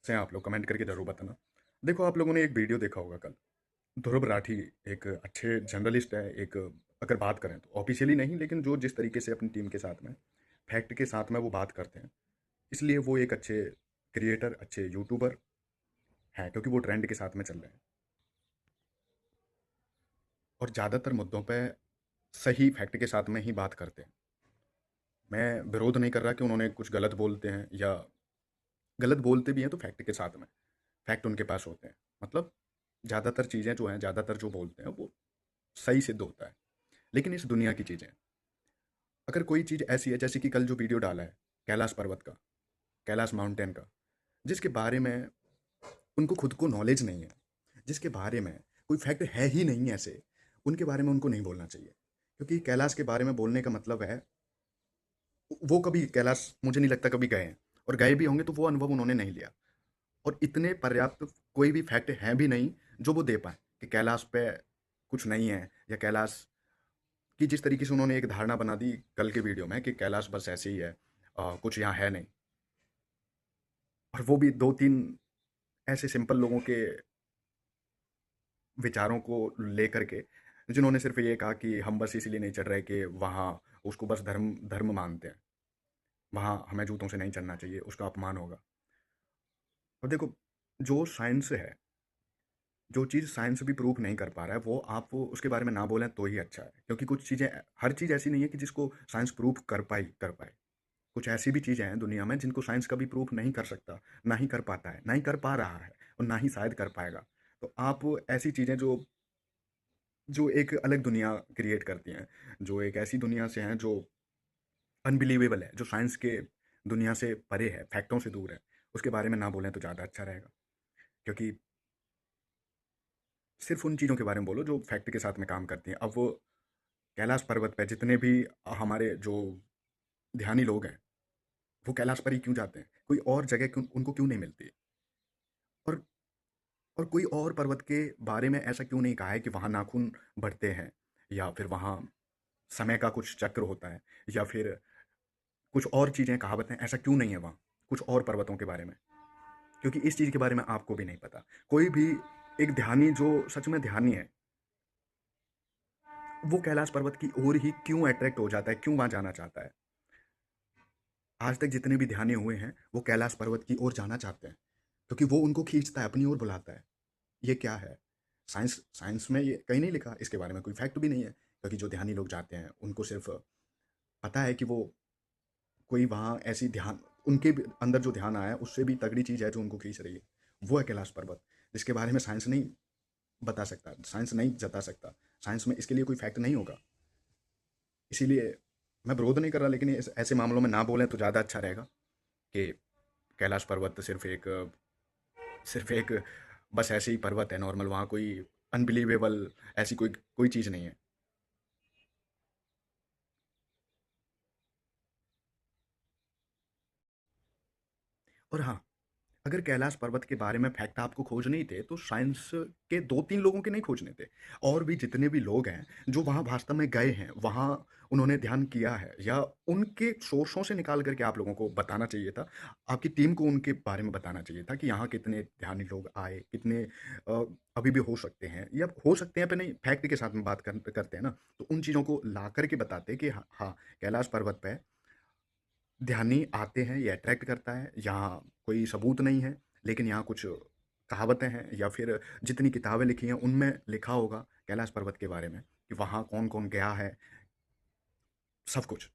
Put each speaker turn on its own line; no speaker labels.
से आप लोग कमेंट करके ज़रूर बताना। देखो, आप लोगों ने एक वीडियो देखा होगा कल। ध्रुव राठी एक अच्छे जर्नलिस्ट है, एक अगर बात करें तो ऑफ़िशियली नहीं, लेकिन जो जिस तरीके से अपनी टीम के साथ में, फैक्ट के साथ में वो बात करते हैं, इसलिए वो एक अच्छे क्रिएटर, अच्छे यूट्यूबर हैं, क्योंकि वो ट्रेंड के साथ में चल रहे हैं और ज़्यादातर मुद्दों पे सही फैक्ट के साथ में ही बात करते हैं। मैं विरोध नहीं कर रहा कि उन्होंने कुछ गलत बोलते हैं, या गलत बोलते भी हैं तो फैक्ट के साथ में, फैक्ट उनके पास होते हैं। मतलब ज़्यादातर चीज़ें जो हैं, ज़्यादातर जो बोलते हैं वो सही सिद्ध होता है। लेकिन इस दुनिया की चीज़ें, अगर कोई चीज़ ऐसी है जैसे कि कल जो वीडियो डाला है कैलाश पर्वत का, कैलाश माउंटेन का, जिसके बारे में उनको खुद को नॉलेज नहीं है, जिसके बारे में कोई फैक्ट है ही नहीं ऐसे, उनके बारे में उनको नहीं बोलना चाहिए। क्योंकि कैलाश के बारे में बोलने का मतलब है, वो कभी कैलाश मुझे नहीं लगता कभी गए हैं, और गए भी होंगे तो वो अनुभव उन्होंने नहीं लिया। और इतने पर्याप्त कोई भी फैक्ट हैं भी नहीं जो वो दे पाएँ कि कैलाश पे कुछ नहीं है, या कैलाश की जिस तरीके से उन्होंने एक धारणा बना दी कल के वीडियो में कि कैलाश बस ऐसे ही है, कुछ यहाँ है नहीं। और वो भी 2-3 ऐसे सिंपल लोगों के विचारों को लेकर के, जिन्होंने सिर्फ़ ये कहा कि हम बस इसीलिए नहीं चढ़ रहे कि वहाँ उसको बस धर्म धर्म मानते हैं। वहाँ हमें जूतों से नहीं चलना चाहिए, उसका अपमान होगा। और देखो, जो साइंस है, जो चीज़ साइंस भी प्रूव नहीं कर पा रहा है, वो आप उसके बारे में ना बोलें तो ही अच्छा है। क्योंकि कुछ चीज़ें, हर चीज़ ऐसी नहीं है कि जिसको साइंस प्रूव कर पाए। कुछ ऐसी भी चीज़ें हैं दुनिया में जिनको साइंस कभी प्रूफ नहीं कर सकता, ना ही कर पाता है, ना ही कर पा रहा है, और ना ही शायद कर पाएगा। तो आप ऐसी चीज़ें जो जो एक अलग दुनिया क्रिएट करती हैं, जो एक ऐसी दुनिया से हैं जो अनबिलीवेबल है, जो साइंस के दुनिया से परे है, फैक्टों से दूर है, उसके बारे में ना बोलें तो ज़्यादा अच्छा रहेगा। क्योंकि सिर्फ़ उन चीज़ों के बारे में बोलो जो फैक्ट के साथ में काम करती हैं। अब वो कैलाश पर्वत पे जितने भी हमारे जो ध्यानी लोग हैं, वो कैलाश पर ही क्यों जाते हैं? कोई और जगह क्यों उनको क्यों नहीं मिलती? और और कोई और पर्वत के बारे में ऐसा क्यों नहीं कहा है कि वहाँ नाखून बढ़ते हैं, या फिर वहाँ समय का कुछ चक्र होता है, या फिर कुछ और चीज़ें, कहावतें, ऐसा क्यों नहीं है वहाँ कुछ और पर्वतों के बारे में? क्योंकि इस चीज़ के बारे में आपको भी नहीं पता। कोई भी एक ध्यानी जो सच में ध्यानी है, वो कैलाश पर्वत की ओर ही क्यों अट्रैक्ट हो जाता है, क्यों वहाँ जाना चाहता है? आज तक जितने भी ध्यानी हुए हैं, वो कैलाश पर्वत की ओर जाना चाहते हैं, क्योंकि वो उनको खींचता है, अपनी ओर बुलाता है। ये क्या है? साइंस साइंस में ये कहीं नहीं लिखा, इसके बारे में कोई फैक्ट भी नहीं है, क्योंकि जो ध्यानी लोग जाते हैं, उनको सिर्फ़ पता है कि वो कोई वहाँ ऐसी ध्यान, उनके भी अंदर जो ध्यान आया है, उससे भी तगड़ी चीज़ है जो उनको खींच रही है। वो है कैलाश पर्वत, जिसके बारे में साइंस नहीं बता सकता, साइंस नहीं जता सकता। साइंस में इसके लिए कोई फैक्ट नहीं होगा। इसीलिए मैं विरोध नहीं कर रहा, लेकिन इस ऐसे मामलों में ना बोलें तो ज़्यादा अच्छा रहेगा कि कैलाश पर्वत सिर्फ़ एक बस ऐसे ही पर्वत है नॉर्मल, वहाँ कोई अनबिलीवेबल ऐसी कोई कोई चीज़ नहीं है। और हाँ, अगर कैलाश पर्वत के बारे में फैक्ट आपको खोजने ही थे, तो साइंस के 2-3 लोगों के नहीं खोजने थे। और भी जितने भी लोग हैं, जो वहाँ वास्तव में गए हैं, वहाँ उन्होंने ध्यान किया है, या उनके सोर्सों से निकाल कर के आप लोगों को बताना चाहिए था। आपकी टीम को उनके बारे में बताना चाहिए था कि यहाँ कितने ध्यानी लोग आए, कितने अभी भी हो सकते हैं, या हो सकते हैं पे नहीं, फैक्ट के साथ में बात करते हैं ना, तो उन चीज़ों को ला कर के बताते कि हाँ, हाँ, कैलाश पर्वत पे ध्यानी आते हैं, ये अट्रैक्ट करता है, यहाँ कोई सबूत नहीं है, लेकिन यहाँ कुछ कहावतें हैं, या फिर जितनी किताबें लिखी हैं, उनमें लिखा होगा कैलाश पर्वत के बारे में कि वहाँ कौन-कौन गया है, सब कुछ।